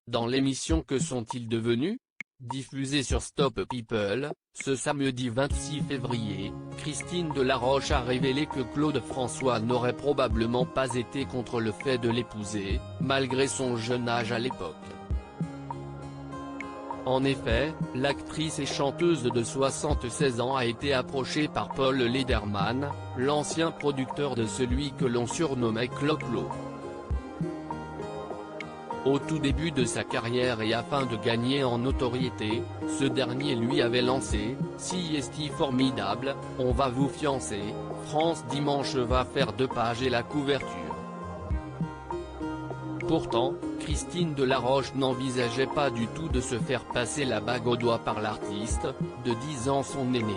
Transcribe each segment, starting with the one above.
Dans l'émission Que sont-ils devenus?, diffusée sur Stop People, ce samedi 26 février, Christine Delaroche a révélé que Claude François n'aurait probablement pas été contre le fait de l'épouser, malgré son jeune âge à l'époque. En effet, l'actrice et chanteuse de 76 ans a été approchée par Paul Lederman, l'ancien producteur de celui que l'on surnommait Clo-Clo. Au tout début de sa carrière et afin de gagner en notoriété, ce dernier lui avait lancé « Si est-il formidable, on va vous fiancer, France Dimanche va faire 2 pages et la couverture ». Pourtant, Christine Delaroche n'envisageait pas du tout de se faire passer la bague au doigt par l'artiste, de 10 ans son aîné.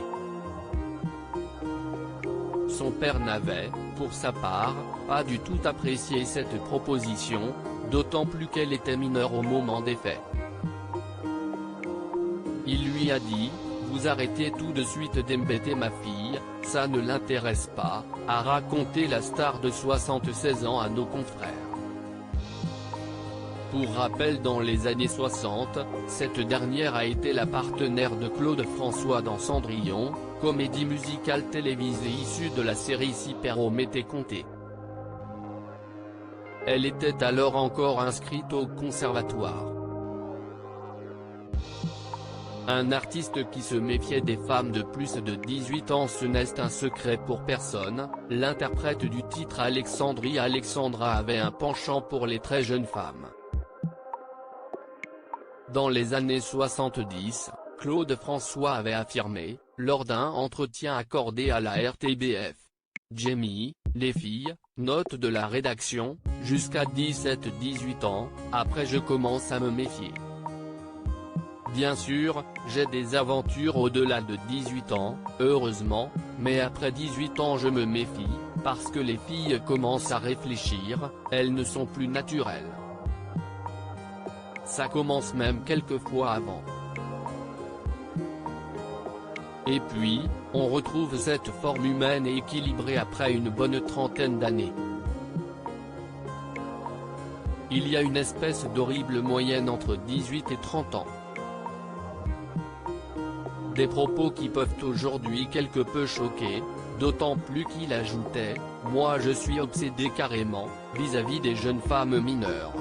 Son père n'avait, pour sa part, pas du tout apprécié cette proposition, d'autant plus qu'elle était mineure au moment des faits. Il lui a dit « Vous arrêtez tout de suite d'embêter ma fille, ça ne l'intéresse pas », a raconté la star de 76 ans à nos confrères. Pour rappel, dans les années 60, cette dernière a été la partenaire de Claude François dans Cendrillon, comédie musicale télévisée issue de la série Si Perrault m'était compté. Elle était alors encore inscrite au conservatoire. Un artiste qui se méfiait des femmes de plus de 18 ans, ce n'est un secret pour personne, l'interprète du titre Alexandra avait un penchant pour les très jeunes femmes. Dans les années 70, Claude François avait affirmé, lors d'un entretien accordé à la RTBF. Jamie, les filles, note de la rédaction, jusqu'à 17-18 ans, après je commence à me méfier. Bien sûr, j'ai des aventures au-delà de 18 ans, heureusement, mais après 18 ans je me méfie, parce que les filles commencent à réfléchir, elles ne sont plus naturelles. Ça commence même quelquefois avant. Et puis, on retrouve cette forme humaine et équilibrée après une bonne trentaine d'années. Il y a une espèce d'horrible moyenne entre 18 et 30 ans. Des propos qui peuvent aujourd'hui quelque peu choquer, d'autant plus qu'il ajoutait « Moi je suis obsédé carrément, vis-à-vis des jeunes femmes mineures ».